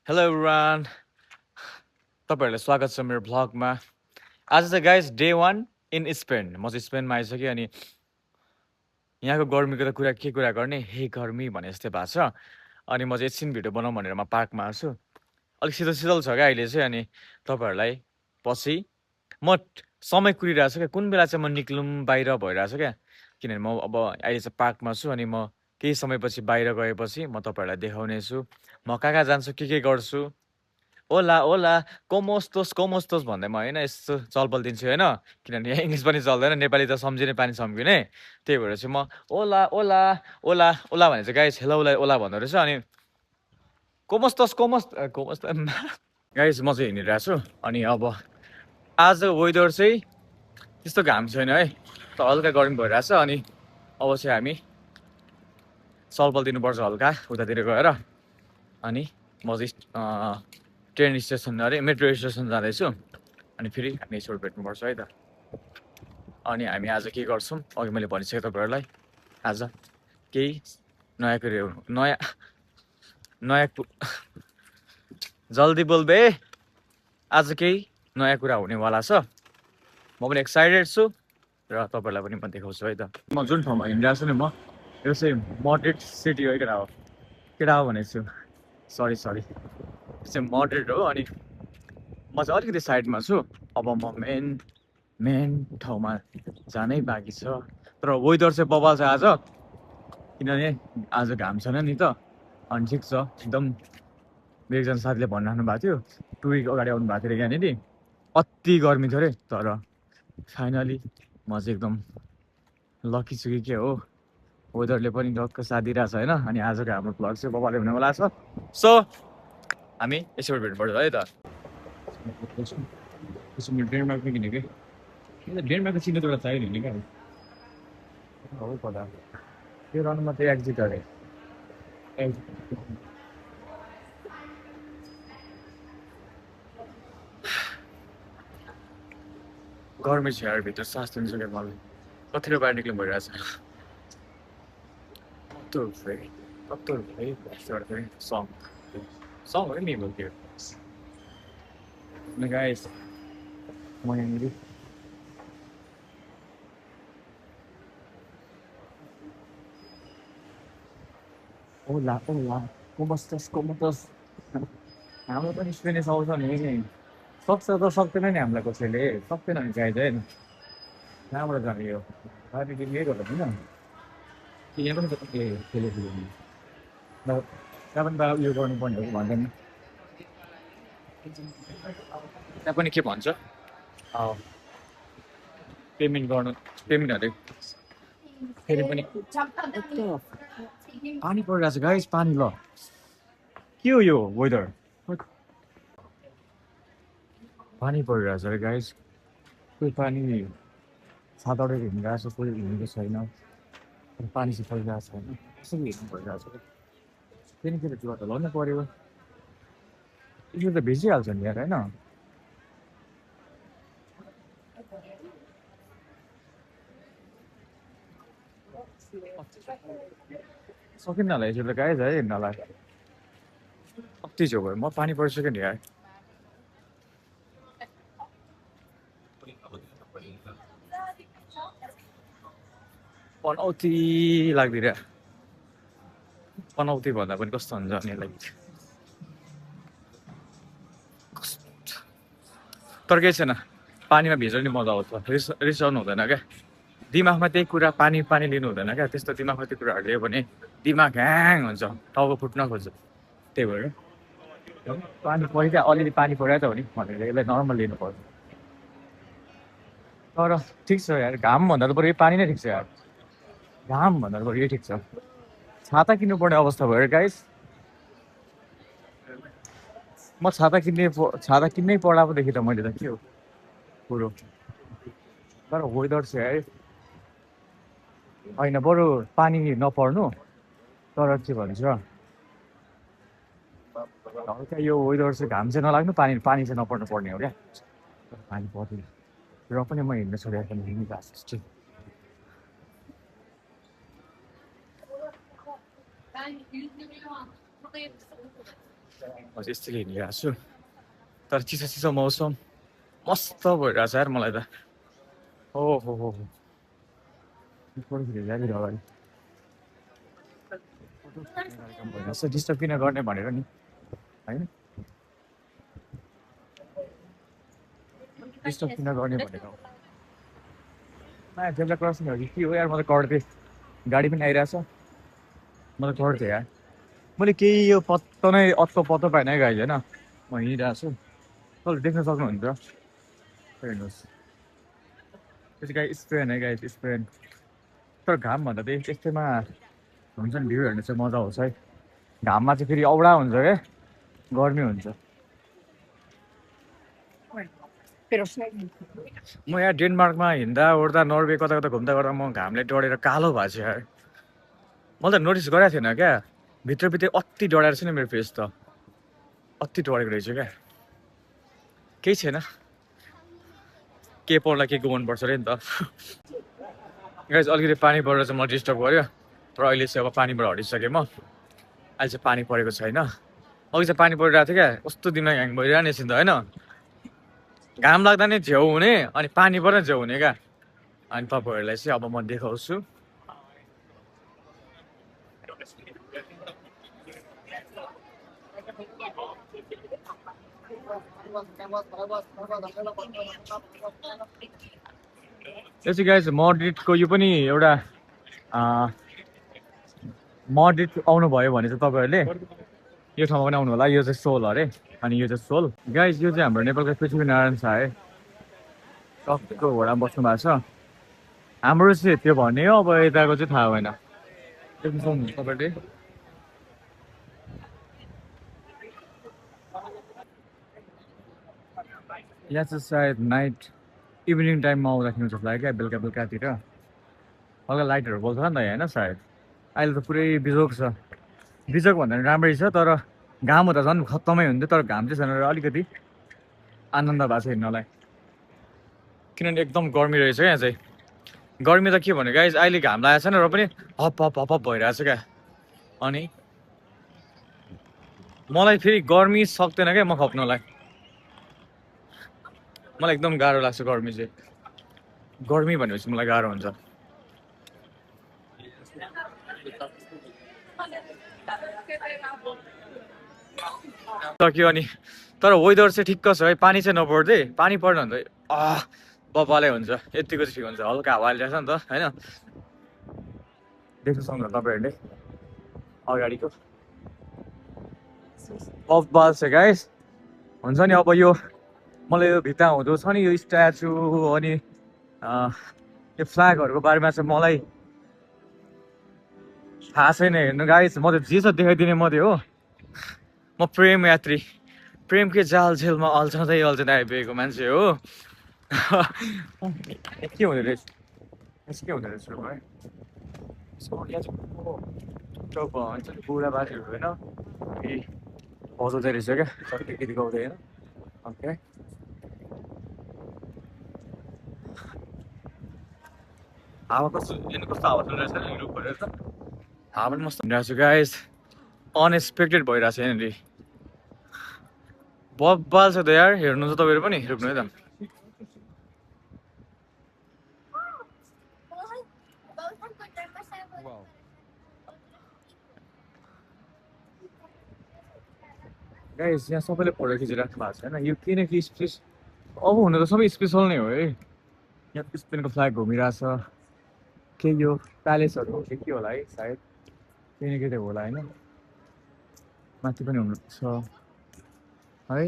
Hello everyone तपाईँहरूलाई स्वागत छ मेरो भ्लगमा आज चाहिँ गाइस डे 1 इन स्पेन म चाहिँ स्पेनमा आइसकेँ अनि यहाँको गर्मीको त के कुरा गर्ने हे गर्मी भने जस्तै भएको छ अनि म चाहिँ एकछिन भिडियो बनाउँ भनेर म पार्कमा आएको छु अलिक शीतल शीतल छ क्या अहिले चाहिँ अनि तपाईँहरूलाई पछि म समय कुरिरहेको छु क्या कुन बेला चाहिँ म निक्लौँ बाहिर भइरहेको छु क्या किनभने म अब अहिले चाहिँ पार्कमा छु अनि म केही समयपछि बाहिर गएपछि म तपाईँहरूलाई देखाउने छु म कहाँ जान्छु के गर्छु ओला ओला कोमोस्तोस भन्दै म होइन यस्तो चलपल दिन्छु होइन किनभने यहाँ इङ्ग्लिस पनि चल्दैन नेपाली त सम्झिने पानी सम्झिने त्यही भएर चाहिँ म ओला ओला ओला ओला भने चाहिँ गाइस हेलोलाई ओला भन्दो रहेछ अनि कोमोस गाइस म चाहिँ हिँडिरहेको छु अनि अब आज वेदर चाहिँ त्यस्तो घाम छैन है त हल्का गर्मी भइरहेछ अनि अब चाहिँ हामी चलपल दिनुपर्छ हल्का उतातिर गएर अनि म चाहिँ ट्रेन स्टेसन अरे मेट्रो स्टेसन जाँदैछु अनि फेरि हामी यसो भेट्नुपर्छ है त अनि हामी आज के गर्छौँ अघि मैले भनिसकेँ तपाईँहरूलाई आज केही नयाँ कुरो नयाँ जल्दी बोल बे आज केही नयाँ कुरा हुनेवाला छ म पनि एक्साइटेड छु र तपाईँहरूलाई पनि म देखाउँछु है त म जुन ठाउँमा हिँडिरहेको छु नि म यो चाहिँ मोडरेट सिटी हो केटा हो भनेको छु सरी यो चाहिँ मोडरेट हो अनि म चाहिँ अलिकति साइडमा छु अब म मेन ठाउँमा जानै बाँकी छ तर वेदर चाहिँ बबाल छ आज किनभने आज घाम छैन नि त अनि ठिक छ एकदम मेरो एकजना साथीले भनिराख्नु भएको थियो 2 विक अगाडि आउनु भएको थियो अरे यहाँनिर अति गर्मी थियो अरे तर फाइनली म चाहिँ एकदम लकी छु कि के हो वेदरले पनि डक्क साथ दिइरहेछ होइन अनि आजको हाम्रो भ्लग चाहिँ बबाले हुनेवाला छ सो हामी यसबाट भेट्नुपर्छ है त डेनमार्क पनि किनेँ कि डेनमार्कको चिनो त एउटा चाहियो नि क्या हो पदा त्यो रनमा चाहिँ एक्जिट अरे गर्मी छ यार भित्र सास लिनु सक्यो मलाई कतिले बाहिर निक्लिनु भइरहेछ कत्तो फेरि सङ हो नि त्यो गाइस म यहाँनिर ओला कोमोस्तोस हाम्रो पनि स्पेनिस आउँछ नि सक्छ त सक्दैन नि हामीलाई कसैले सक्दैन नि गाइज होइन कहाँबाट जाने यो बाहिर यही गर्दा होइन कि यहाँ पनि खेलेको त्यहाँ पनि त उयो गर्नुपर्ने हो भन्दैन त्यहाँ पनि के भन्छ पेमेन्ट अरे फेरि पनि पानी परिरहेको छ गाइस पानी ल के हो यो वेदर पानी परिरहेछ अरे गाइस कोही पानी छाताउडेर हिँडिरहेको छ कोही हिँडेको छैन पानी चाहिँ परिरहेको छैन कसरी हिँड्नु परिरहेको छ त्यहाँनिर जुवा त लाउनु पऱ्यो यसो त भिजिहाल्छ नि यार होइन सकिन्न होला यसो त गाइस है हिँड्नलाई कति छेउ भयो म पानी परिसक्यो नि यार पनौती लाग्दिरह पनौती भन्दा पनि कस्तो हुन्छ अनि लाइक तर केही छैन पानीमा भिज्नु नि मजा आउँछ रिसाउनु हुँदैन क्या दिमागमा त्यही कुरा पानी लिनु हुँदैन क्या त्यस्तो दिमागमा त्यो कुराहरू लियो भने दिमाग ह्याङ हुन्छ टाउको फुट्न खोज्छ त्यही भएर पानी परिदियो अलिअलि पानी परिरहेको त हो नि भनेर यसलाई नर्मल लिनु पर्छ तर ठिक छ यार घाम भन्दा त बरु यो पानी नै ठिक छ यार घाम भन्दा त बरु यो ठिक छ छाता किन्नुपर्ने अवस्था भयो गाइस म छाता किन्नै पढा पो देखेँ त मैले त के हो कुरो तर वेदर चाहिँ है होइन बरु पानी नपर्नु तर के भन्छ हल्का यो वेदर चाहिँ घाम चाहिँ नलाग्नु पानी चाहिँ नपर्नु पर्ने हो क्या पानी पर्दैन र पनि म हिँड्न छोडेर पनि हिँडिरहेको छु म चाहिँ यस्तै हिँडिरहेको छु तर चिसो चिसो मौसम मस्त भइरहेको छ यार मलाई त ओहो हो अगाडि डिस्टर्ब किन गर्ने भनेर नि होइन डिस्टर्ब किन गर्ने भनेर जेब्रा क्रसिङ हो कि के हो यार म त कड्थेँ गाडी पनि आइरहेछ म त कड्थेँ यार मैले केही यो पत्तो नै अत्तो पत्तो पाएन है गाइज होइन म हिँडिरहेको छु तपाईँले देख्न सक्नुहुन्छ हेर्नुहोस् त्यो चाहिँ गाई स्प्रेन है गाई स्प्रेन तर घाम भन्दा चाहिँ त्यस्तैमा हुन्छ नि भ्यू हेर्नु चाहिँ मजा आउँछ है घाममा चाहिँ फेरि औडा हुन्छ क्या गर्मी हुन्छ म यहाँ डेनमार्कमा हिँड्दा ओर्दा नर्वे कता कता घुम्दा गर्दा म घामले डढेर कालो भएको छु यार मैले त नोटिस गरेको थिएन क्या भित्रभित्रै अति डढाएर छ नि मेरो फेस त अति डढेको रहेछ क्या केही छैन के पर्ला के गुमाउनुपर्छ अरे नि त गाइस अलिकति पानी परेर चाहिँ म डिस्टर्ब गऱ्यो तर अहिले चाहिँ अब पानीबाट हटिसकेँ म अहिले चाहिँ पानी परेको छैन अघि चाहिँ पानी परिरहेको थियो क्या कस्तो दिमाग ह्याङ भइरहेको नि त होइन घाम लाग्दा नै झ्याउ हुने अनि पानी पर्दा झ्याउ हुने क्या अनि तपाईँहरूलाई चाहिँ अब म देखाउँछु यो चाहिँ गाइस मड्रिडको यो पनि एउटा मड्रिड आउनुभयो भने चाहिँ तपाईँहरूले यो ठाउँमा पनि आउनु होला यो चाहिँ सोल अरे अनि यो चाहिँ सोल गाइस यो चाहिँ हाम्रो नेपालको पृथ्वीनारायण शाह है टक्कको घोडामा बस्नु भएको छ हाम्रो चाहिँ त्यो भन्ने हो अब यताको चाहिँ थाहा भएन देख्नु सक्नुहुन्छ तपाईँले यहाँ चाहिँ सायद नाइट इभिनिङ टाइममा आउँदाखेरि जस्तो लाग्यो क्या बेलुका बेलुकातिर हल्का लाइटहरू बोल्छ नि त होइन सायद अहिले त पुरै बिजोग छ बिजोग भन्दा पनि राम्रै छ तर घाम हुँदा झन् खत्तमै हुन्थ्यो तर घाम चाहिँ छैन अलिकति आनन्द भएको छ हिँड्नलाई किनभने एकदम गर्मी रहेछ क्या यहाँ चाहिँ गर्मी त के भने गाइस अहिले घाम लागेको छैन र पनि हप हप हप हप भइरहेको छ क्या अनि मलाई फेरि गर्मी सक्दैन क्या म खप्नलाई मलाई एकदम गाह्रो लाग्छ गर्मी चाहिँ गर्मी भनेपछि मलाई गाह्रो हुन्छ सक्यो अनि तर वेदर चाहिँ ठिक्क छ है पानी चाहिँ नपर्दै पानी पर्न भने त बबालै हुन्छ यतिको चाहिँ ठिक हुन्छ हल्का हावा हालिरहेछ नि त होइन देख्नु सक्नुहुन्छ तपाईँहरूले अगाडिको बबाल छ गाइस हुन्छ नि अब यो मलाई यो भित्ता हुँदो छ नि यो स्ट्याचु अनि यो फ्ल्यागहरूको बारेमा चाहिँ मलाई थाहा छैन हेर्नु गाइस म त जे छ देखाइदिने मात्रै हो म प्रेम यात्री प्रेमकै जाल झेलमा अल्झँदै अल्झँदै आइपुगेको मान्छे हो के हुँदो रहेछ के हुँदो रहेछ भन्छ नि बुढा बाजेहरू होइन ए बजाउँदै रहेछ क्या केटी गाउँदै होइन ओके हावा कस्तो कस्तो हावा चलिरहेछ नि रुखहरू त हावा पनि मस्त भइरहेको छु गाइस अनएक्सपेक्टेड भइरहेको छ यहाँनिर बब्बाल छ त यार हेर्नु त तपाईँहरू पनि रुक्नु है त गाइस यहाँ सबैले फोटो खिचिराख्नु भएको छ होइन यो किनकि स्पेस अब हुनु त सबै स्पेसल नै हो है यहाँ स्पेनको फ्ल्याग घुमिरहेछ के यो प्यालेसहरू हो के होला है सायद केही न केही त होला होइन माथि पनि हुनुपर्छ है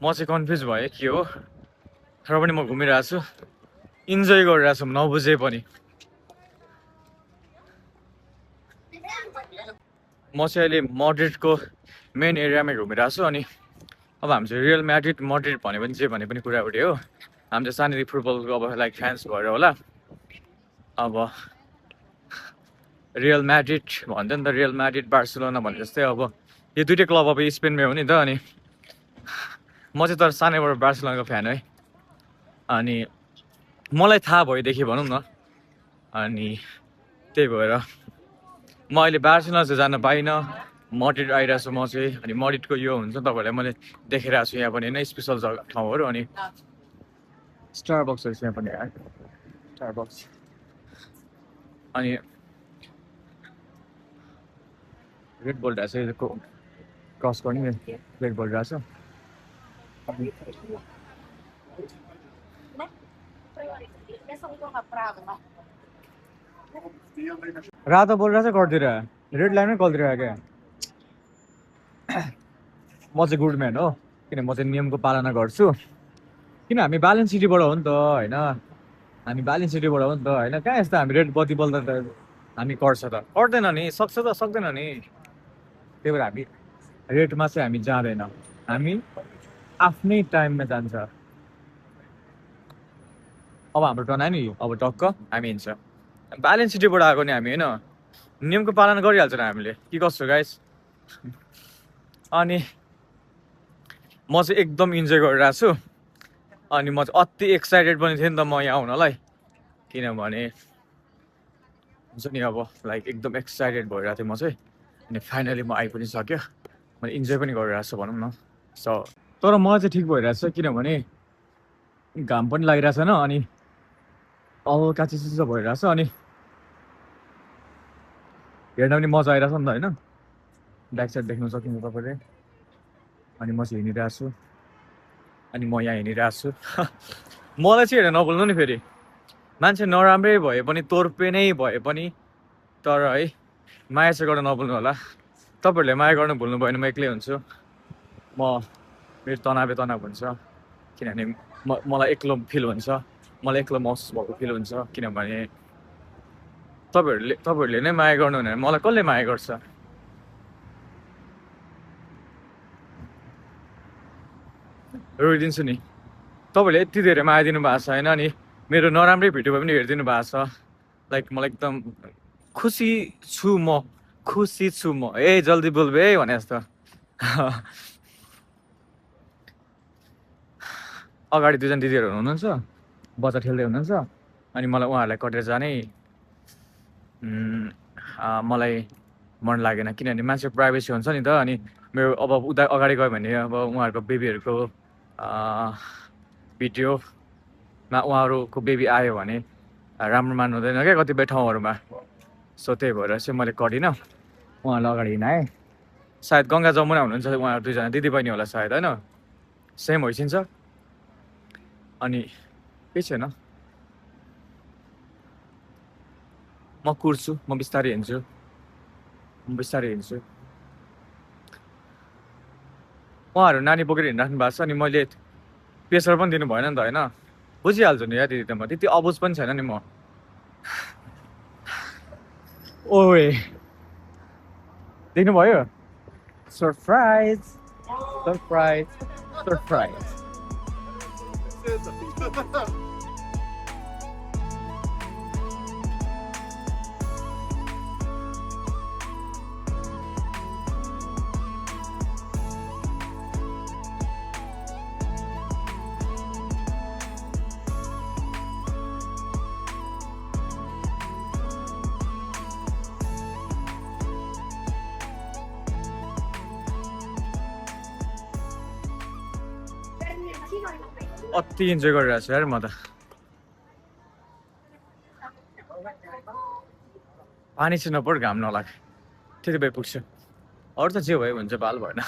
म चाहिँ कन्फ्युज भएँ के हो तर पनि म घुमिरहेको छु इन्जोय गरिरहेको छु नबुझे पनि म चाहिँ अहिले मड्रिडको मेन एरियामै घुमिरहेको छु अनि अब हामी चाहिँ रियल म्याड्रिड मड्रिड भने पनि जे भने पनि कुरा उठ्यो हो हामी चाहिँ सानैदेखि फुटबलको अब लाइक फ्यान्स भएर होला अब रियल म्याड्रिड भन्छ नि त रियल म्याड्रिड बार्सिलोना भने जस्तै अब यो दुइटै क्लब अब स्पेनमै हो नि त अनि म चाहिँ तर सानैबाट बार्सिलोनाको फ्यान है अनि मलाई थाहा भएदेखि भनौँ न अनि त्यही भएर म अहिले बार्सिलोना चाहिँ जान पाइनँ मड्रिड आइरहेको छु म चाहिँ अनि मड्रिडको यो हुन्छ तपाईँहरूलाई मैले देखाइरहेको छु यहाँ पनि होइन स्पेसल जग्गा ठाउँहरू अनि स्टारबक्सहरू छ यहाँ पनि स्टारबक्स अनि रेड बोल रहेछ क्रस गर्ने रेड बोल रहेछ रातो बोल रहेछ गरिदिएर रेड लाइनमै गल्दिएर क्या म चाहिँ गुड म्यान हो किन म चाहिँ नियमको पालना गर्छु किन हामी बालेन सिटीबाट हो नि त होइन हामी बालेन सिटीबाट हो नि त होइन कहाँ यस्तो हामी रेड बत्ती बल्दा त हामी गर्छ त गर्दैन नि सक्छ त सक्दैन नि त्यही भएर हामी रेडमा चाहिँ हामी जाँदैन हामी आफ्नै टाइममा जान्छ अब हाम्रो टर्न आयो नि अब टक्क हामी हिँड्छ बालेन सिटीबाट आएको नि हामी होइन नियमको पालना गरिहाल्छ हामीले के कसो गाइस अनि म चाहिँ एकदम इन्जोय गरिरहेको छु अनि म चाहिँ अति एक्साइटेड पनि थिएँ नि त म यहाँ आउनलाई किनभने हुन्छ नि अब लाइक एकदम एक्साइटेड भइरहेको थिएँ म चाहिँ अनि फाइनली म आइ पनि सक्यो मैले इन्जोय पनि गरिरहेको छु भनौँ न सो तर मलाई चाहिँ ठिक भइरहेको छ किनभने घाम पनि लागिरहेको छैन अनि हल्का चिसो भइरहेको छ अनि हेर्न पनि मजा आइरहेछ नि त होइन ब्याक साइड देख्न सक्नुहुन्छ तपाईँले अनि म चाहिँ हिँडिरहेको छु अनि म यहाँ हिँडिरहेको छु मलाई चाहिँ हेरेर नबोल्नु नि फेरि मान्छे नराम्रै भए पनि तोर्पे नै भए पनि तर है माया चाहिँ गर्न नभुल्नु होला तपाईँहरूले माया गर्नु भुल्नु भयो भने म एक्लै हुन्छु म मेरो तनाव हुन्छ किनभने मलाई एक्लो फिल हुन्छ मलाई एक्लो महसुस भएको फिल हुन्छ किनभने तपाईँहरूले नै माया गर्नु भने मलाई कसले माया गर्छ रोइदिन्छु नि तपाईँहरूले यति धेरै माया दिनु भएको छ होइन अनि मेरो नराम्रै भिडियो भए पनि हेरिदिनु भएको छ लाइक मलाई एकदम खुसी छु म ए जल्दी बोल्बे है भने जस्तो अगाडि दुईजना दिदीहरू हुनुहुन्छ बच्चा ठेल्दै हुनुहुन्छ अनि मलाई उहाँहरूलाई कटेर जाने मलाई मन लागेन किनभने मान्छेको प्राइभेसी हुन्छ नि त अनि मेरो अब उता अगाडि गयो भने अब उहाँहरूको बेबीहरूको भिडियोमा उहाँहरूको बेबी आयो भने राम्रो मान्नु हुँदैन क्या कतिपय ठाउँहरूमा सो त्यही भएर चाहिँ मैले कटिनँ उहाँलाई अगाडि हिँडाएँ सायद गङ्गा जमुना हुनुहुन्छ उहाँहरू दुईजना दिदी बहिनी होला सायद होइन सेम होइसिन्छ अनि केही छैन म कुर्छु म बिस्तारै हिँड्छु उहाँहरू नानी बोकेर हिँडिराख्नु भएको छ अनि मैले प्रेसर पनि दिनु भएन नि त होइन बुझिहाल्छु नि या दिदी त म त्यति अबुझ पनि छैन नि म ओए देख्नुभयो सरप्राइज अति इन्जोय गरिरहेको छु यार म त पानी चाहिँ नपढ घाम नलाग त्यति भए पुग्छ अरू त जे भयो हुन्छ बाल भएन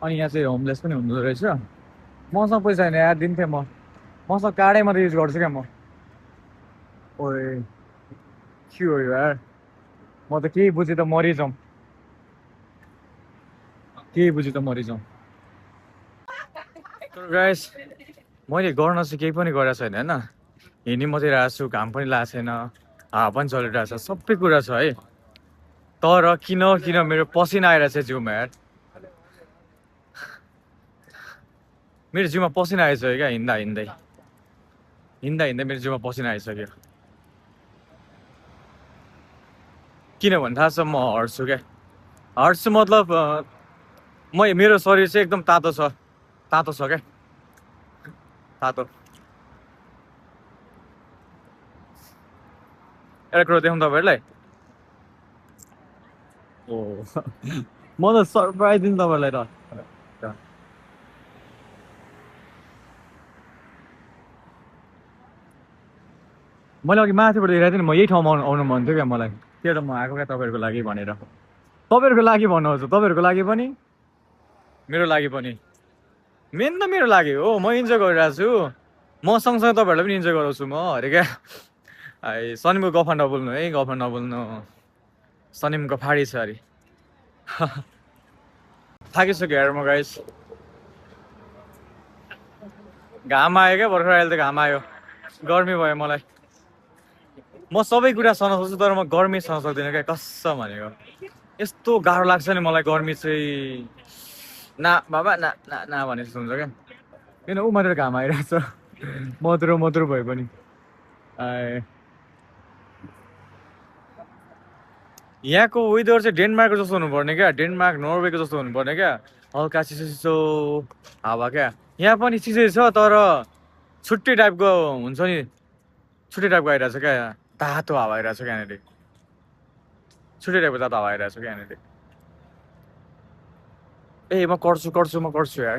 अनि यहाँ चाहिँ होमलेस पनि हुँदो रहेछ मसँग पैसा छैन यार दिन्थेँ मसँग कार्डै मात्रै युज गर्छु क्या म ओए के हो यार म त केही बुझेँ त मरिजाउँ तर गाइस मैले गर्न चाहिँ केही पनि गरेको छैन होइन हिँडी मात्रै रहेको छु घाम पनि लागेको छैन हावा पनि चलिरहेको छ सबै कुरा छ है तर किन मेरो पसिना आइरहेको छ जिउमा यार मेरो जिउमा पसिना आएछ क्या हिँड्दै हिँड्दा हिँड्दै मेरो जिउमा पसिना आइसक्यो किनभने थाहा छ म हट्छु क्या हट्छु मतलब मेरो शरीर चाहिँ एकदम तातो छ क्या तातो एउटा कुरो देखाउँ तपाईँहरूलाई ओ म त सरप्राइज दिन्छु तपाईँलाई र मैले अघि माथिबाट हेरेको थिएँ नि म यही ठाउँमा आउनु मन थियो क्या मलाई त्यही त म आएको क्या तपाईँहरूको लागि भनेर तपाईँहरूको लागि भन्नुहोस् तपाईँहरूको लागि पनि मेरो लागि पनि मेन त मेरो लागि हो म इन्जोय गरिरहेको छु म सँगसँगै तपाईँहरूलाई पनि इन्जोय गराउँछु म अरे क्या सनिमको गफा नबोल्नु है गफा नबोल्नु सनिमको फाडी छ अरे थाकिसक्यो यार म गाइस घाम आयो क्या भर्खर अहिले त घाम आयो गर्मी भयो मलाई म सबै कुरा सहन सक्छु तर म गर्मी सहन सक्दिनँ क्या कसम भनेको यस्तो गाह्रो लाग्छ नि मलाई गर्मी चाहिँ ना बाबा ना ना ना भने जस्तो हुन्छ क्या किन ऊ मात्र घाम आइरहेछ मधुरो मधुरो भए पनि यहाँको वेदर चाहिँ डेनमार्कको जस्तो हुनुपर्ने क्या डेनमार्क नर्वेको जस्तो हुनुपर्ने क्या हल्का चिसो चिसो हावा क्या यहाँ पनि चिसै छ तर छुट्टै टाइपको हुन्छ नि छुट्टै टाइपको आइरहेछ क्या तातो हावा आइरहेछ क्या यहाँनिर छुट्टै टाइपको तातो हावा आइरहेछ क्या यहाँनिर ए म गर्छु यार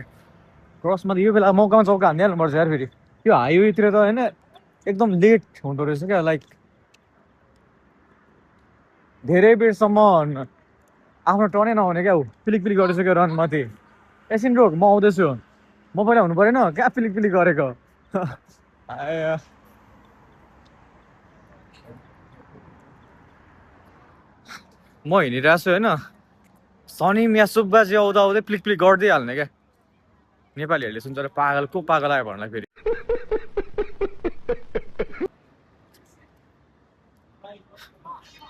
क्रसमा त यो बेला मौकामा चौका हान्दै हाल्नुपर्छ यार फेरि यो हाइवेतिर त होइन एकदम लेट हुँदो रहेछ क्या लाइक धेरै बेरसम्म आफ्नो टर्नै नहुने क्या ऊ पिलिक पिलिक गरिसक्यो रन माथि एकछिन रोक म आउँदैछु म पनि हुनु परेन क्या पिलिक पिलिक गरेको म हिँडिरहेको छु होइन सनिम या सुब्बाजी आउँदा आउँदै प्लिक प्लिक गर्दै हाल्ने क्या नेपालीहरूले सुन्छ र पागल को पागल आयो भन्ला फेरि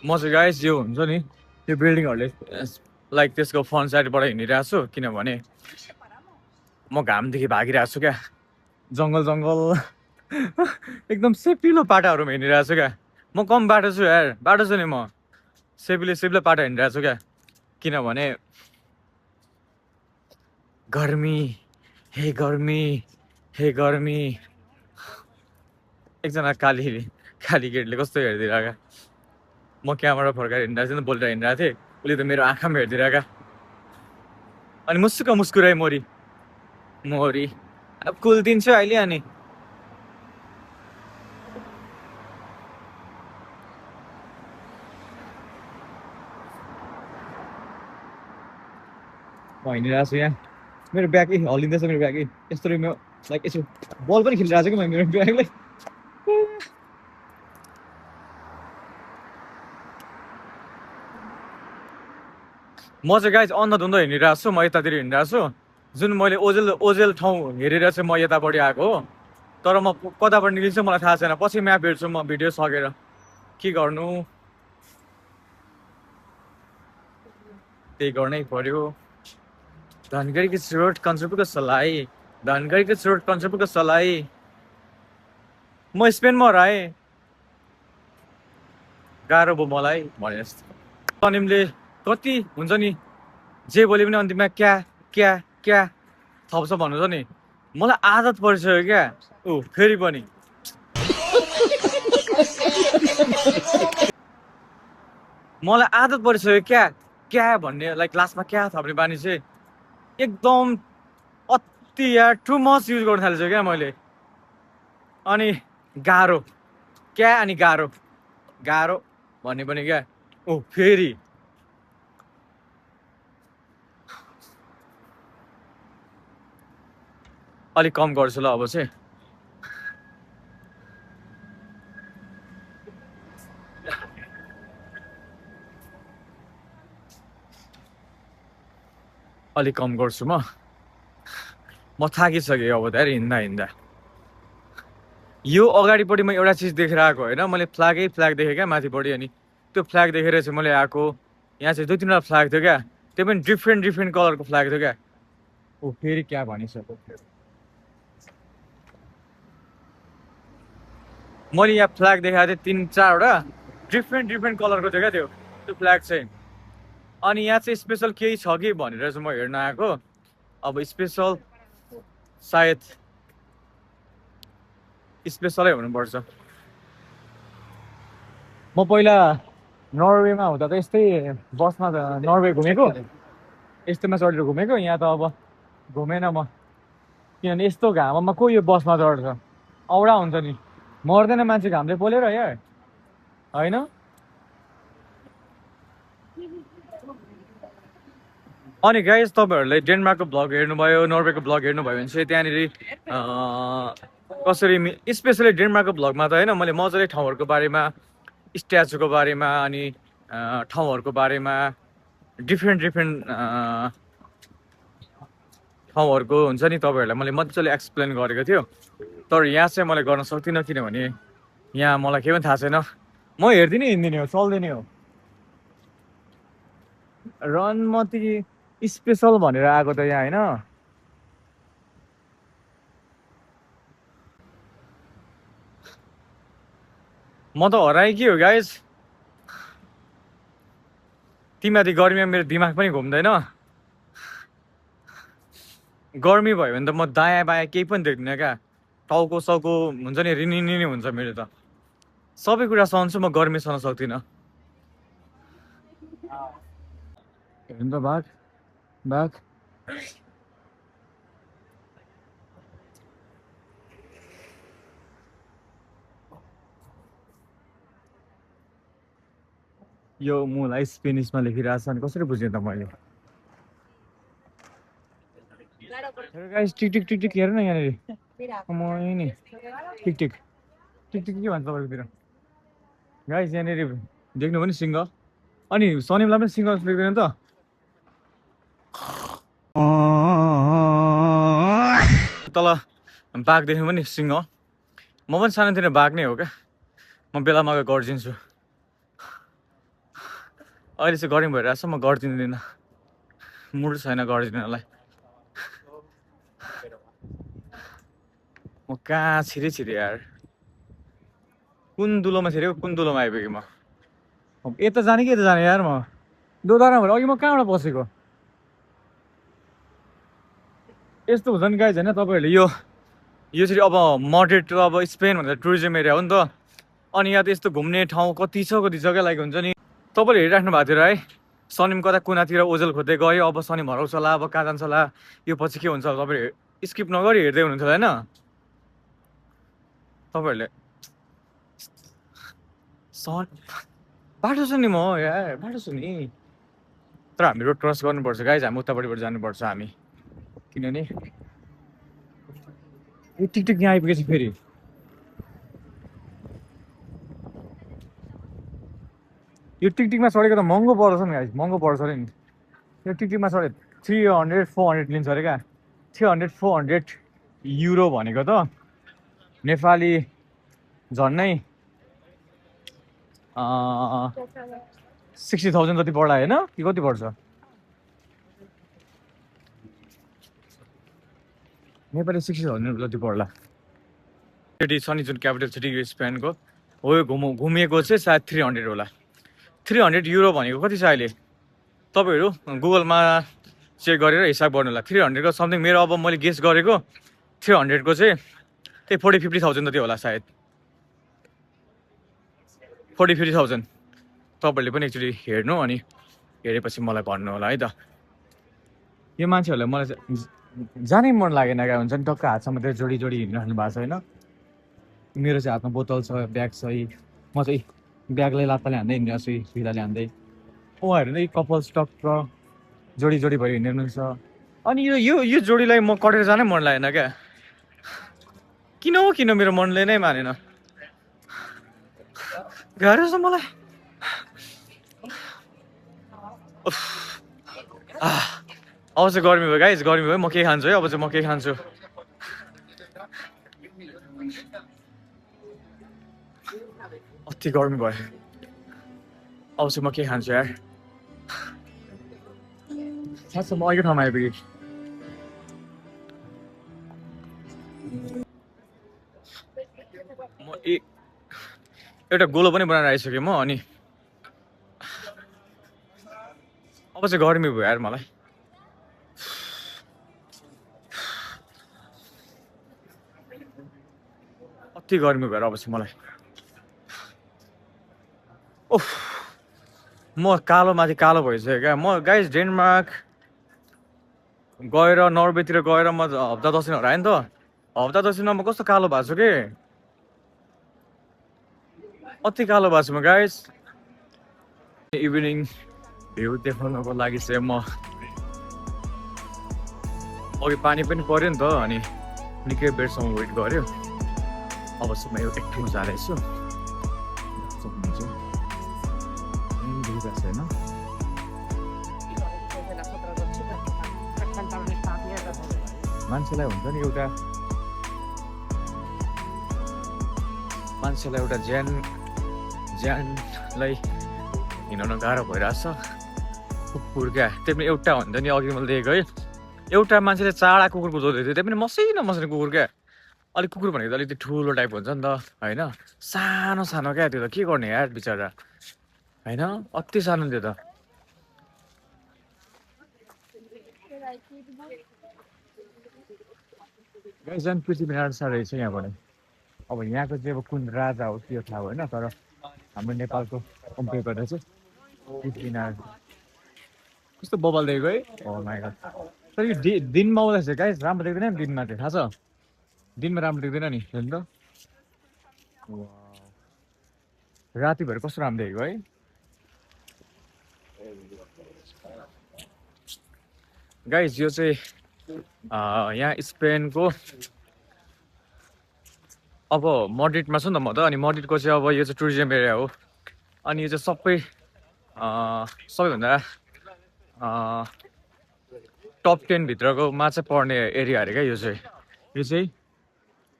म चाहिँ गाइस यो हुन्छ नि त्यो बिल्डिङहरूले लाइक त्यसको फ्रन्ट साइडबाट हिँडिरहेको छु किनभने म घामदेखि भागिरहेको छु क्या जङ्गल जङ्गल एकदम सेपिलो पाटाहरूमा हिँडिरहेको छु क्या म कम बाटो छु यार बाटो छु नि म सेपिलो पाटा हिँडिरहेको छु क्या किनभने गर्मी हे गर्मी एकजना काली केटीले कस्तो हेरिदिरहेको म क्यामेरा फर्काएर हिँडिरहेको थिएँ बोलेर हिँडिरहेको थिएँ उसले त मेरो आँखामा हेरिदिरहेका अनि मुस्कुराइ मोरी अब कुल्दिन्छु अहिले अनि म हिँडिरहेको छु यहाँ मेरो ब्याग हल्लिँदैछ मेरो ब्याग यस्तो म लाइक यसो बल पनि खेलिरहेको छु कि मेरो ब्यागलाई म चाहिँ गाइस अन्धधुन्ध हिँडिरहेको छु म यतातिर हिँडिरहेको छु जुन मैले ओजेल ठाउँ हेरेर चाहिँ म यतापट्टि आएको हो तर म कताबाट निस्किन्छु मलाई थाहा छैन पछि म्याप हेर्छु म भिडियो सकेर के गर्नु त्यही गर्नै पर्यो धनगढीको स्रोत कञ्चनपुरको सलाई धनगढीको स्रोत कञ्चनपुरको सलाई म स्पेनमा हराएँ गाह्रो भयो मलाई भने जस्तो सनिमले कति हुन्छ नि जे बोले पनि अन्तिममा क्या थप्छ भन्नु छ नि मलाई आदत परिसक्यो क्या ऊ फेरि पनि मलाई आदत परिसक्यो क्या भन्ने लाइक लास्टमा क्या थप्ने बानी चाहिँ एकदम अति या टु मच युज गर्न थालिसक्यो क्या मैले अनि गाह्रो अनि गाह्रो भन्ने पनि क्या ऊ फेरि अलिक कम गर्छु ल अब चाहिँ अलिक कम गर्छु म थाकिसकेँ अब त हिँड्दा यो अगाडिपट्टि म एउटा चिज देखेर आएको होइन मैले फ्ल्याग देखेँ क्या माथिपट्टि अनि त्यो फ्ल्याग देखेर चाहिँ मैले आएको यहाँ चाहिँ 2-3वटा फ्ल्याग थियो क्या त्यो पनि डिफ्रेन्ट कलरको फ्ल्याग थियो क्या ऊ फेरि क्या भनिसक्यो मैले यहाँ फ्ल्याग देखाएको थिएँ 3-4वटा डिफ्रेन्ट कलरको थियो क्या त्यो फ्ल्याग चाहिँ। अनि यहाँ चाहिँ स्पेसल केही छ कि भनेर चाहिँ म हेर्न आएको। अब स्पेसल सायद स्पेसलै हुनुपर्छ। म पहिला नर्वेमा हुँदा त यस्तै बसमा नर्वे घुमेको, यस्तोमा चढेर घुमेको। यहाँ त अब घुमेन म, किनभने यस्तो घाममा को यो बसमा चढ्छ, औडा हुन्छ नि। मर्दैन मान्छे घामले पोलेर यार, होइन? अनि गाइस तपाईँहरूले डेनमार्कको भ्लग हेर्नुभयो, नर्वेको भ्लग हेर्नुभयो भने चाहिँ त्यहाँनिर कसरी स्पेसली डेनमार्कको भ्लगमा त होइन मैले मजाले ठाउँहरूको बारेमा, स्ट्याचुको बारेमा, अनि ठाउँहरूको बारेमा डिफ्रेन्ट ठाउँहरूको हुन्छ नि तपाईँहरूलाई मैले मजाले एक्सप्लेन गरेको थियो। तर यहाँ चाहिँ मैले गर्न सक्दिनँ, किनभने यहाँ मलाई केही पनि थाहा छैन। म हेरिदिने हिँड्दिने हो, चल्दिने हो। रनमती स्पेसल भनेर आएको त यहाँ, होइन? म त हराएँ कि हो गाइस। तिमीमाथि गर्मीमा मेरो दिमाग पनि घुम्दैन। गर्मी भयो भने त म दायाँ बायाँ केही पनि देख्दिनँ क्या। टाउको साउको हुन्छ नि रिनिनी हुन्छ मेरो त। सबै कुरा सहन्छु, म गर्मी सहन सक्दिनँ। हेर्नु त बाघ बाघ। यो मलाई स्पेनिसमा लेखिरहेको छ, अनि कसरी बुझेँ त मैले? गाइस टिक टिक टिक टिक हेर्नु न यहाँनिर, नि टिक टिक टिक टिक के भन्छ तपाईँकोतिर? गाइस यहाँनिर देख्नु पनि सिंह, अनि सनिमलाई पनि सिंह देख्दैन त? तल बाघ देख्नु पनि सिंह। म पनि सानोतिर बाघ नै हो क्या, म बेलामा गर्जिन्छु। अहिले चाहिँ गर्मी भइरहेको छ, म गर्जिँदिनँ, मुड छैन गर्जिनलाई। म कहाँ छिरे यार, कुन दुलोमा छिरेको, कुन दुलोमा आइपुगेँ म? यता जाने कि यता जाने यार? म दोधारमा भयो, अघि म कहाँबाट बसेको? यस्तो हुन्छ नि गाइज, होइन? तपाईँहरूले यो चाहिँ अब मोडरेट अब स्पेन भनेर टुरिज्म एरिया हो नि त। अनि यहाँ त यस्तो घुम्ने ठाउँ कति छ क्या, लाइक हुन्छ नि। तपाईँले हेरिराख्नु भएको थियो है, सनिम कता कुनातिर ओझेल खोज्दै गयो, अब सनिम हराउँछ होला, अब कहाँ जान्छ होला, यो पछि के हुन्छ, तपाईँले स्किप नगरी हेर्दै हुनुहुन्थ्यो होइन? तपाईँहरूले बाटो छु नि म यार, बाटो छु नि। तर हामी रोड क्रस गर्नुपर्छ गाइज, हामी उतापट्टिबाट जानुपर्छ हामी, किनभने यो टिकटिक यहाँ आइपुगेछ फेरि। यो टिकटिकमा चढेको त महँगो पर्छ नि गाइज, महँगो पर्छ अरे नि। यो टिकटिकमा चढे 300-400 लिन्छ अरे क्या। 300-400 युरो भनेको त नेपाली झन्नै 60,000 जति पर्ला होइन, कि कति पर्छ? नेपाली 60,000 जति पर्ला। सिटी छ नि जुन क्यापिटल सिटी यो स्पेनको हो, यो घुमिएको चाहिँ सायद 300 होला। 300 युरो भनेको कति छ अहिले? तपाईँहरू गुगलमा चेक गरेर हिसाब गर्नु होला। 300 को समथिङ, मेरो अब मैले गेस गरेको 300 को चाहिँ त्यही 40-50,000 जति होला सायद। 40-50,000। तपाईँहरूले पनि एकचोटि हेर्नु, अनि हेरेपछि मलाई भन्नु होला है त। यो मान्छेहरूलाई मलाई जानै मन लागेन क्या, हुन्छ नि टक्क हातसम्म त्यो जोडी हिँडिराख्नु भएको छ होइन? मेरो चाहिँ हातमा बोतल छ, ब्याग छ, म चाहिँ ब्यागलाई लात्ताले हान्दै हिँडिरहेको छु, फिलाले हान्दै। उहाँहरू नै कपल्स टक्क जोडी भएर हिँड्नुहुन्छ। अनि यो जोडीलाई म कटेर जानै मन लागेन क्या, किन मेरो मनले नै मानेन। गाह्रो छ मलाई। अब चाहिँ गर्मी भयो गाइज, गर्मी भयो। म के खान्छु है, अब चाहिँ म के खान्छु। अति गर्मी भयो, अब चाहिँ म के खान्छु यार। साँच्चै म अहिलेको ठाउँमा आइपुगेँ। म एउटा गोलो पनि बनाएर आइसकेँ म अनि अब चाहिँ गर्मी भयो यार मलाई अति गर्मी भएर अब चाहिँ मलाई ओफ म कालोमाथि कालो भइसक्यो क्या म गाइस डेनमार्क गएर नर्वेतिर गएर म हप्ता 10 दिनहरू आएँ नि त हप्ता 10 दिनमा म कस्तो कालो भएको छु कि अति कालो भएको छु म गाइस इभिनिङ भ्यू देखाउनको लागि चाहिँ म अघि पानी पनि पर्यो नि त अनि निकै बेरसम्म वेट गर्यो अब चाहिँ म एउटा ठाउँमा जाँदैछु छैन मान्छेलाई हुन्छ नि एउटा ज्यानलाई हिँड्न गाह्रो भइरहेछ कुकुर क्या त्यही पनि एउटा हुन्छ नि अघि मैले देखेको है एउटा मान्छेले चाडा कुकुर कुदाउँदै थियो त्यही पनि मसिनो कुकुर क्या अलिक कुकुर भनेको त अलिकति ठुलो टाइपको हुन्छ नि त होइन सानो सानो क्या त्यो त के गर्ने यार बिचरा होइन अति सानो त्यो त गाइजन पृथ्वी नारायण रहेछ यहाँबाट अब यहाँको चाहिँ अब कुन राजा हो त्यो थाहा होइन तर हाम्रो नेपालको कम्पेयर गर्दा चाहिँ पृथ्वी नारायण कस्तो बबल दिएको है हो माइ गॉड तर यो दिनमा आउँदा चाहिँ गाइस राम्रो देख्दैन नि दिनमा चाहिँ थाहा छ दिनमा राम्रो देख्दैन नि हेर्नु त राति भएर कस्तो राम्रो देखेको है गाइस यो चाहिँ यहाँ स्पेनको अब मड्रिडमा छु नि त म त अनि मड्रिडको चाहिँ अब यो चाहिँ टुरिज्म एरिया हो अनि यो चाहिँ सबैभन्दा टप 10 भित्रकोमा चाहिँ पर्ने एरिया अरे क्या यो चाहिँ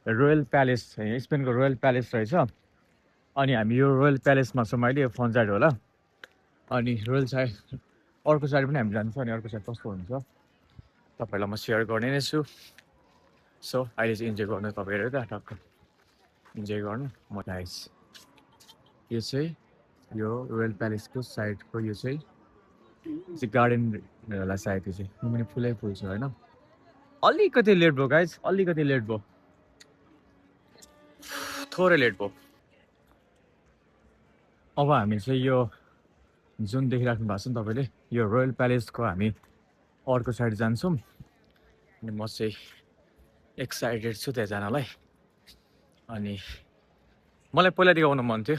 रोयल प्यालेस स्पेनको रोयल प्यालेस रहेछ अनि हामी यो रोयल प्यालेसमा छौँ अहिले यो फ्रन्ट साइड होला अनि रोयल साइड अर्को साइड पनि हामी जान्छौँ अनि अर्को साइड कस्तो हुन्छ तपाईँलाई म सेयर गर्ने नै छु सो अहिले चाहिँ इन्जोय गर्नु तपाईँहरू त टक्क इन्जोय गर्नु म गाइस यो चाहिँ यो रोयल प्यालेसको साइडको यो चाहिँ गार्डन होला सायद यो चाहिँ पनि फुलै फुल छ होइन अलिकति लेट भयो गाइस अलिकति लेट भयो थोरै लेट भयो अब हामी चाहिँ यो जुन देखिराख्नु भएको छ नि तपाईँले यो रोयल प्यालेसको हामी अर्को साइड जान्छौँ अनि म चाहिँ एक्साइटेड छु त्यहाँ जानलाई अनि मलाई पहिला देखाउनु मन थियो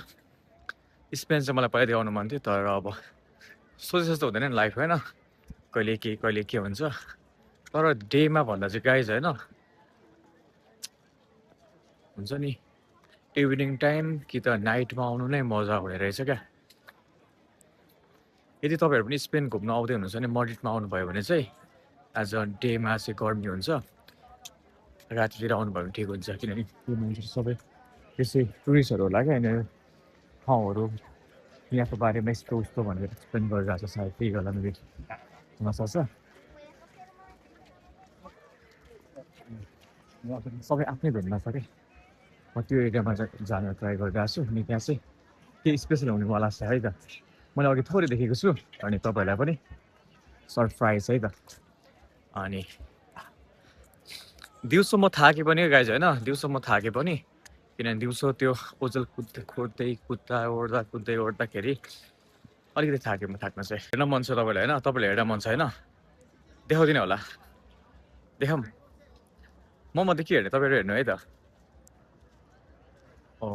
स्पेन चाहिँ मलाई पहिला देखाउनु मन थियो तर अब सोचे जस्तो हुँदैन नि लाइफ होइन कहिले के हुन्छ तर डेमा भन्दा चाहिँ गाइज होइन हुन्छ नि इभिनिङ टाइम कि त नाइटमा आउनु नै मजा हुने रहेछ क्या यदि तपाईँहरू पनि स्पेन घुम्न आउँदै हुनुहुन्छ भने मड्रिडमा आउनुभयो भने चाहिँ एज अ डेमा चाहिँ गर्मी हुन्छ रातितिर आउनुभयो भने ठिक हुन्छ किनभने यो मान्छेहरू सबै त्यसै टुरिस्टहरू होला क्या यिनीहरू ठाउँहरू यहाँको बारेमा यस्तो उस्तो भनेर एक्सप्लेन गरिरहेको छ सायद त्यही होला मैले हुनसक्छ सबै आफ्नै भेट्न सक्यो म त्यो एरियामा जान ट्राई गरिरहेको छु अनि त्यहाँ चाहिँ केही स्पेसल हुनेवाला छ है त मैले अघि थोरै देखेको छु अनि तपाईँहरूलाई पनि सरप्राइज है त अनि दिउँसो म थाकेँ पनि गाइज होइन दिउँसो म थाकेँ पनि किनभने दिउँसो त्यो ओझेल कुद्दै ओर्दाखेरि अलिकति थाकेँ म थाक्न चाहिँ हेर्न मन छ तपाईँलाई होइन तपाईँले हेर्न मन छ होइन देखाउँदिनँ होला देखाऊँ म मात्रै के हेर्ने तपाईँहरू हेर्नु है त ओ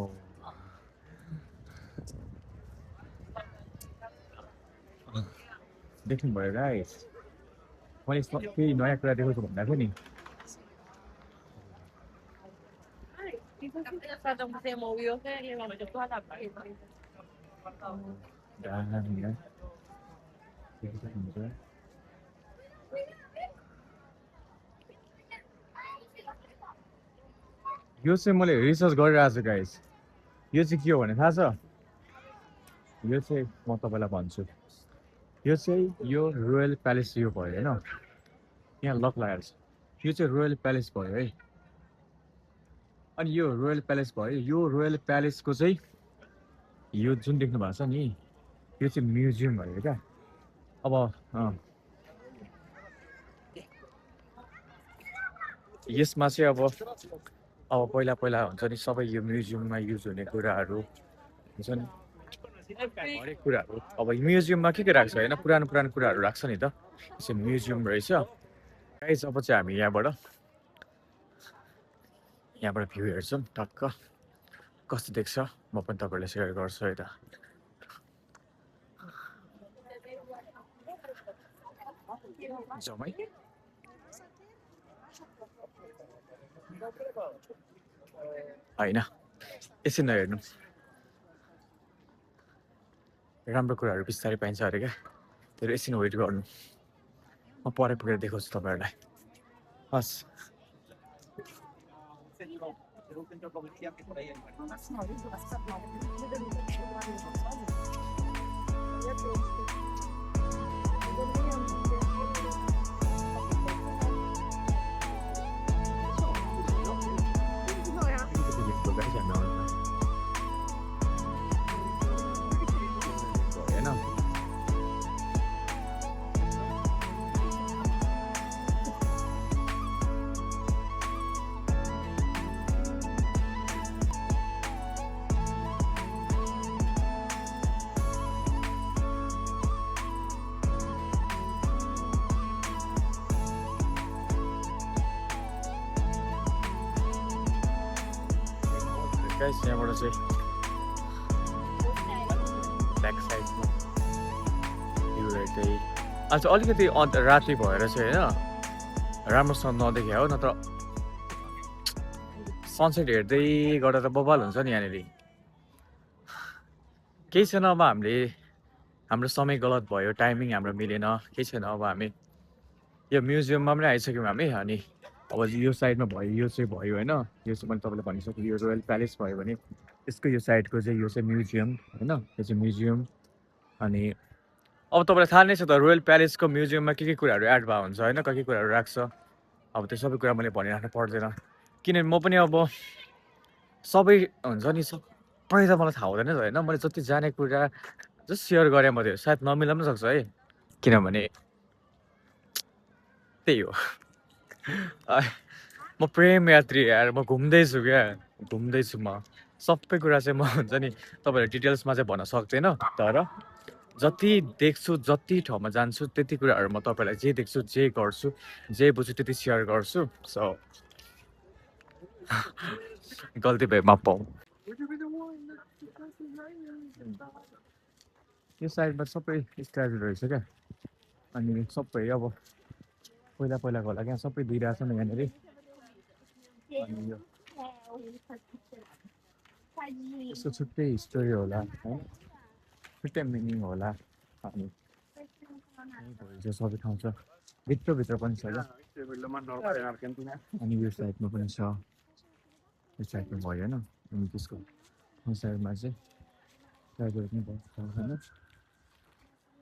देख्नुभयो गाइस मैले केही नयाँ कुरा देखाउँछु भन्दा थियो नि यो चाहिँ मैले रिसर्च गरिरहेको छु गाइस यो चाहिँ के हो भने थाहा छ यो चाहिँ म तपाईँलाई भन्छु यो चाहिँ यो रोयल प्यालेस यो भयो होइन यहाँ लक लगाएर छ यो चाहिँ रोयल प्यालेस भयो है अनि यो रोयल प्यालेस भयो यो रोयल प्यालेसको चाहिँ यो जुन देख्नु भएको छ नि यो चाहिँ म्युजियम भयो क्या अब यसमा चाहिँ अब पहिला पहिला हुन्छ नि सबै यो म्युजियममा युज हुने कुराहरू हुन्छ नि हरेक कुराहरू अब म्युजियममा के राख्छ होइन पुरानो पुरानो कुराहरू राख्छ नि त यसो म्युजियम रहेछ गाइस अब चाहिँ हामी यहाँबाट भ्यू हेर्छौँ टक्क कस्तो देख्छ म पनि तपाईँहरूलाई सेयर गर्छु है त जमै होइन यसै नहेर्नु राम्रो कुराहरू बिस्तारै पाइन्छ अरे क्या तर एकछिन वेट गर्नु म परे पुगेर देखाउँछु तपाईँहरूलाई हस् गाइस यहाँबाट चाहिँ ब्याक साइडमा भ्यूहरू चाहिँ आज अलिकति राति भएर चाहिँ होइन राम्रोसँग नदेखे हो नत्र सनसेट हेर्दै गर्दा त बबाल हुन्छ नि यहाँनिर केही छैन अब हाम्रो समय गलत भयो टाइमिङ हाम्रो मिलेन केही छैन अब हामी यो म्युजियममा पनि आइसक्यौँ हामी अनि अब यो साइडमा भयो यो चाहिँ भयो होइन यो चाहिँ मैले तपाईँलाई भनिसकेँ यो रोयल प्यालेस भयो भने यसको यो साइडको चाहिँ यो चाहिँ म्युजियम होइन यो चाहिँ म्युजियम अनि अब तपाईँलाई थाहा नै छ त रोयल प्यालेसको म्युजियममा के कुराहरू एड भएको हुन्छ होइन के कुराहरू राख्छ अब त्यो सबै कुरा मैले भनिराख्नु पर्दैन किनभने म पनि अब सबै हुन्छ नि सबै त मलाई थाहा हुँदैन त होइन मैले जति जाने कुरा जस्ट सेयर गरेँ म त्यो सायद नमिला पनि सक्छ है किनभने त्यही हो म प्रेम यात्री यार म घुम्दैछु क्या घुम्दैछु म सबै कुरा चाहिँ म हुन्छ नि तपाईँहरू डिटेल्समा चाहिँ भन्न सक्दैन तर जति देख्छु जति ठाउँमा जान्छु त्यति कुराहरू म तपाईँलाई जे देख्छु जे गर्छु जे बुझ्छु त्यति सेयर गर्छु सो गल्ती भए माफ पाऊ यो साइडमा सबै स्ट्याचु रहेछ क्या अनि सबै अब पहिला पहिलाको होला क्या सबै दिइरहेको छ नि यहाँनिर अनि यो यसको छुट्टै स्टोरी होला होइन छुट्टै मिनिङ होला अनि सबै ठाउँ छ भित्रभित्र पनि छ क्या अनि यो साइडमा पनि छ यो साइडमा भयो होइन अनि त्यसको यो साइडमा चाहिँ टाइगर पनि भएको छ होइन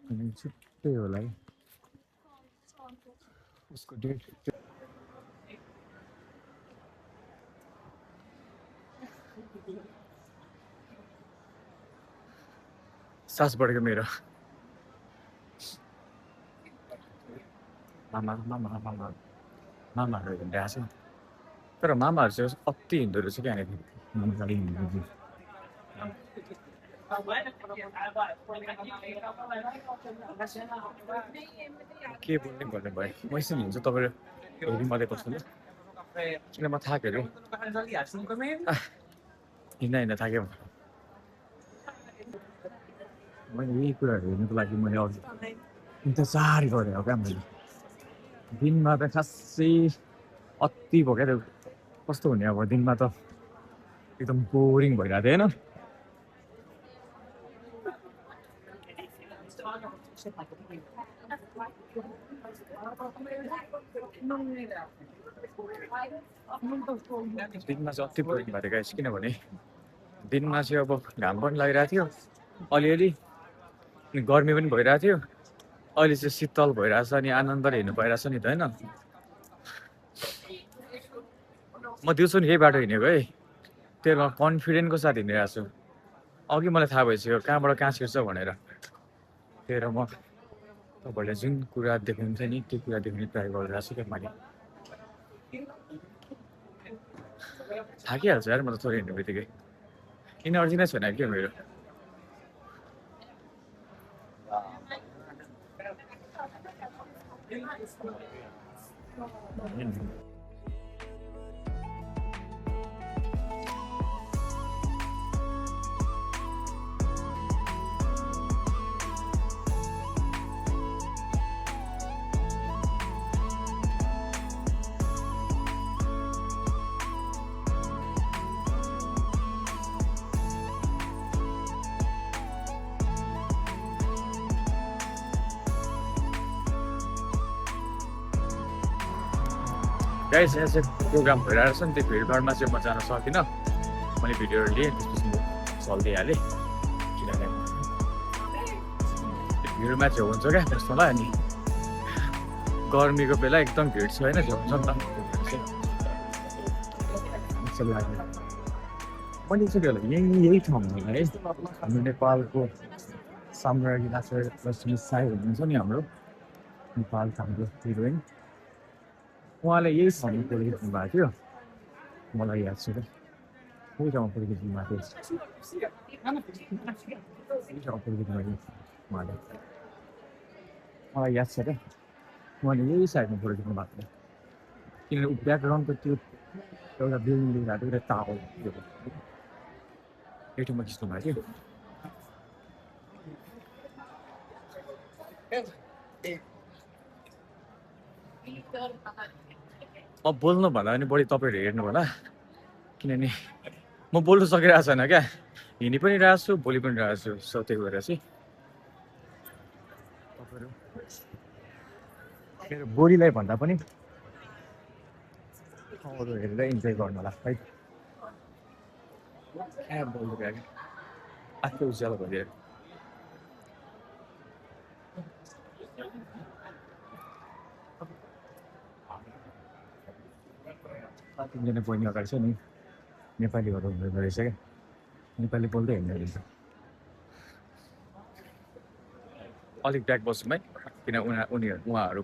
अनि छुट्टै होला है उसको डेट सास बढेको मेरो मामाहरू हिँडिरहेको छ तर मामाहरू चाहिँ अति हिँड्दो रहेछ क्या यहाँनिर गाडी हिँड्नु के बोल्ने भन्ने भयो म एकछिन हिँड्छु तपाईँहरू हेरि मात्रै बस्नु ल किन म थाकेँ अरे हिँड्दा थाक्यो मैले यही कुराहरू हेर्नुको लागि मैले अघि इन्तजार गरेँ हो क्या मैले दिनमा त खासै अति भयो क्या त्यो कस्तो हुने अब दिनमा त एकदम बोरिङ भइरहेको थियो होइन दिनमा चाहिँ अति बोरिङ भएको थियो किनभने दिनमा चाहिँ अब घाम पनि लागिरहेको थियो अलिअलि अनि गर्मी पनि भइरहेको थियो अहिले चाहिँ शीतल भइरहेछ अनि आनन्दले हिँड्नु पाइरहेछ नि त होइन म दिउँसो नि यही बाटो हिँडेको है त्यसमा कन्फिडेन्टको साथ हिँडिरहेको छु अघि मलाई थाहा भइसक्यो कहाँबाट कहाँ छिर्छ भनेर त्यही म तपाईँहरूले जुन कुरा देख्नुहुन्छ नि त्यो कुरा देख्ने ट्राई गरिरहेको छु क्या मैले थाकिहाल्छ यार म त थोरै हिँड्ने बित्तिकै इनर्जी नै छैन क्या मेरो गाइस यहाँ चाहिँ प्रोग्राम भइरहेको छ नि त्यो भिडभाडमा चाहिँ म जान सकिनँ मैले भिडियोहरू लिएँ त्यसपछि म चल्दिहालेँ किनभने त्यो भिडमा चाहिँ हुन्छ क्या त्यस्तोलाई अनि गर्मीको बेला एकदम भिड छ होइन त्यो हुन्छ नि त मैले चाहिँ यही ठाउँमा है हाम्रो नेपालको साम्राज्ञी लक्ष्मी साई हुनुहुन्छ नि हाम्रो नेपालको हाम्रो हिरोइन उहाँले यही ठाउँमा पुर्खिनु भएको थियो मलाई याद छ क्या यही ठाउँमा पुर्खिनु भएको थियो यही ठाउँमा पुर्खिनु भएको उहाँले मलाई याद छ क्या उहाँले यही साइडमा पुर्खिनु भएको थियो किनभने ब्याकग्राउन्डको त्यो एउटा बिल्डिङ भएको एउटा टावर यही ठाउँमा खिच्नु भएको थियो म बोल्नु भन्दा पनि बढी तपाईँहरू हेर्नु होला किनभने म बोल्नु सकिरहेको छैन क्या हिँडी पनि रहेको छु बोली पनि रहेको छु सो त्यही भएर चाहिँ तपाईँहरू मेरो बोलीलाई भन्दा पनि ठाउँहरू हेरेर इन्जोय गर्नु होला है बोल्नु क्या आफै उज्यालो भइदियो तिनजना बहिनी अगाडि छ नि नेपालीहरू हुँदो रहेछ क्या नेपाली बोल्दै हिँड्दो रहेछ अलिक ब्याक बस्छौँ है किन उहाँहरू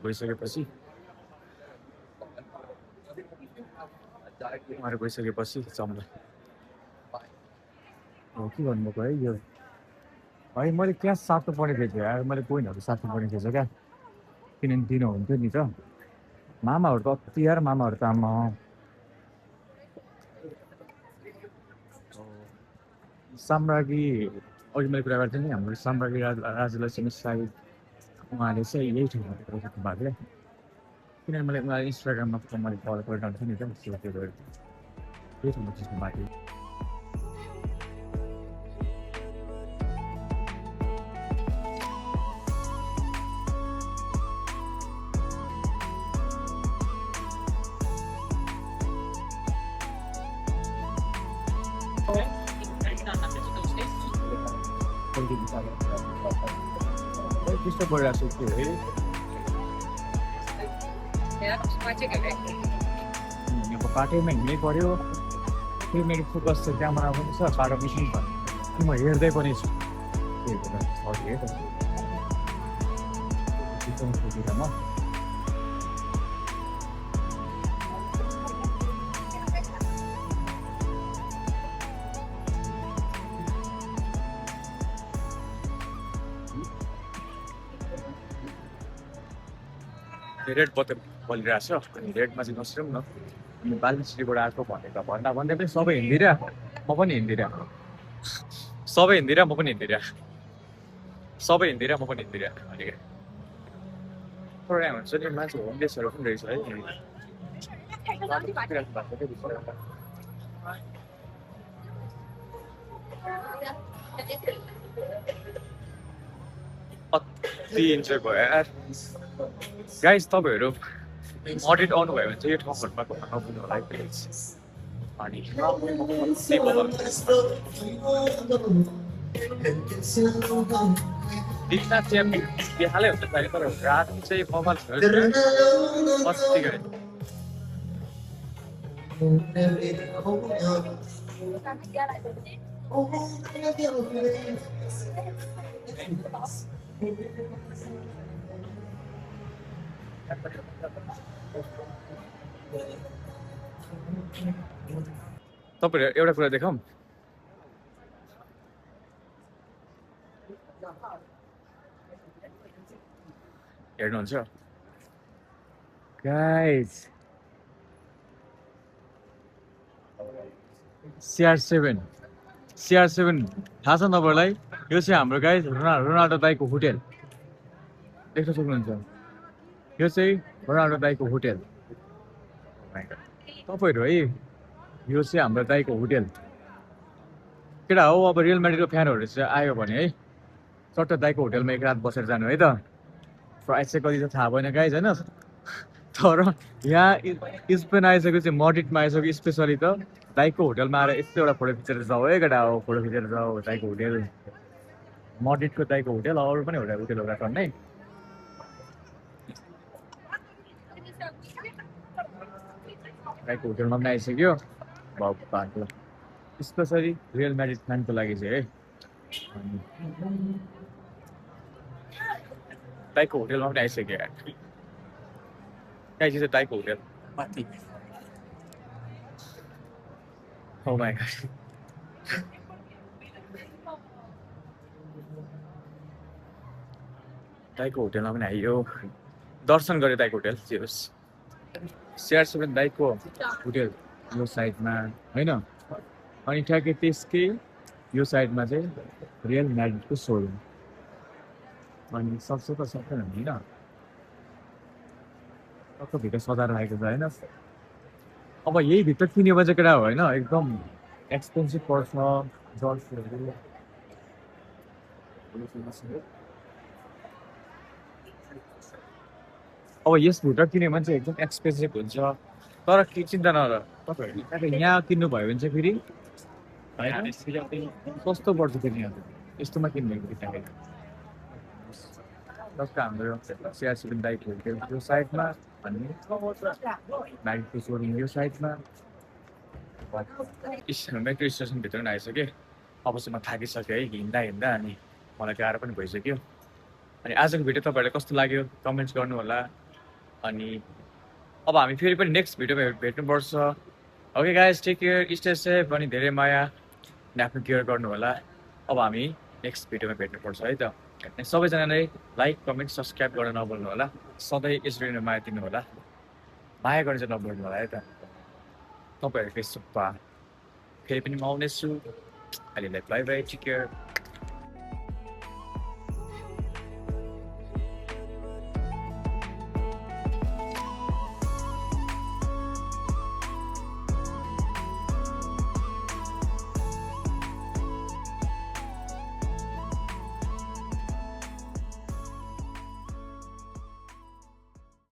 गइसकेपछि जम्ला हो के भन्नुभएको है यो है मैले क्यास साट्नु पर्ने थिएछ यार मैले कोइनहरू साट्नु पर्ने थिएछ क्या किनभने दिनु हुन्थ्यो नि त मामाहरू त अति यार मामाहरू त आमा साम्राज्ञी अघि मैले कुरा गर्थेँ नि हाम्रो साम्राज्ञी राजलक्ष्मी साई उहाँले चाहिँ यही ठाउँमा पुर्खिनु भएको क्या किनभने मैले उहाँले इन्स्टाग्राममा मैले फलो गरिरहन्छु नि त यही ठाउँमा खिच्नु भएको थियो त्यस्तो गरिरहेको छु है अब बाटैमा हिँड्नै पऱ्यो फेरि मेरो फोकस चाहिँ क्यामेरा पनि छ बाटो मिसिङ भयो म हेर्दै पनि छु त्यही भएर सरी है त म रेड बत्ती बलिरहेछ अनि रेडमा चाहिँ नसिरौँ न अनि बाल्मिसरीबाट आएको भनेको भन्दा भन्दै पनि सबै हिँडिदिएर म पनि हिँडिदिएर सबै हिँडिदिएर म पनि हिँडिदिएर सबै हिँडिदिएर म पनि हिँडिदिएर अनि तर यहाँ हुन्छ नि मान्छे होमलेसहरू पनि रहेछ है अति इन्जोय भयो यार गाइस तपाईँहरू अडिट आउनुभयो भने चाहिँ यो ठाउँहरूमा नपुग्नु होला है प्लिज अनि दिनमा चाहिँ बिहालै हुन्छ तर राति चाहिँ मोबाइल अस्ति गए तपाईँहरू एउटा कुरा देखाउँ हेर्नुहुन्छ गाइज CR7 थाहा छ तपाईँलाई यो चाहिँ हाम्रो गाइज रोनाल्डो दाईको होटेल देख्न सक्नुहुन्छ यो चाहिँ रोनाल्डो दाईको होटेल तपाईँहरू है यो चाहिँ हाम्रो दाईको होटेल केटा हो अब रियल म्याड्रिडको फ्यानहरू चाहिँ आयो भने है चट्ट दाईको होटेलमा एक रात बसेर जानु है त प्राइस चाहिँ कति छ थाहा भएन गाइज होइन तर यहाँ स्पेन आइसकेपछि मड्रिडमा आइसक्यो स्पेसली त दाईको होटेलमा आएर यस्तो एउटा फोटो खिचेर जाऊ है केटा हो फोटो खिचेर जाऊ दाईको होटेल मड्रिडको दाईको होटेल अरू पनि होटेलहरू छन् है दाईको होटेलमा पनि आइसक्यो बाटो स्पेसली रियल म्याड्रिड फ्यानको लागि चाहिँ है दाईको होटेलमा पनि आइसक्यो कहाँ चाहिँ दाईको होटेल माथि Oh my god. दाईको होटेलमा पनि आइयो दर्शन गरे दाईको होटेल जे होस् CR7 दाईको होटेल यो साइडमा होइन अनि ठ्याक्कै त्यसकै यो साइडमा चाहिँ रियल म्याड्रिडको सोरुम अनि सक्छ त सक्दैन होइन टक्क भित्र सजाएर राखेको छ होइन अब यही भित्र किन्यो भने चाहिँ केटा हो होइन एकदम एक्सपेन्सिभ पर्छ जर्सीहरू अब यसभित्र किन्यो भने चाहिँ एकदम एक्सपेन्सिभ हुन्छ तर के चिन्ता नगर तपाईँहरूले यहाँ किन्नुभयो भने चाहिँ फेरि सस्तो पर्छ फेरि यहाँ यस्तोमा किन्ने बित्ताखेरि जस्तो हाम्रो CR7 दाईको होटेल यो साइडमा अनि म्याग्नेटको सोरुम यो साइडमा मेट्रो स्टेसनभित्र पनि आइसकेँ अब चाहिँ म थाकिसकेँ है हिँड्दा अनि मलाई गाह्रो पनि भइसक्यो अनि आजको भिडियो तपाईँहरूलाई कस्तो लाग्यो कमेन्ट्स गर्नु होला अनि अब हामी फेरि पनि नेक्स्ट भिडियोमा भेट्नुपर्छ okay guys take care stay safe अनि धेरै माया अनि आफ्नो केयर गर्नु होला अब हामी नेक्स्ट भिडियोमा भेट्नुपर्छ है त सबैजनाले लाइक कमेन्ट सब्सक्राइब गर्न नभुल्नु होला सधैँ यस भिडियोमा माया दिनु होला माया गर्न चाहिँ नभुल्नु होला है त तपाईँहरूको सुप्पा फेरि पनि म आउनेछु अहिलेलाई बाई बाई टेक केयर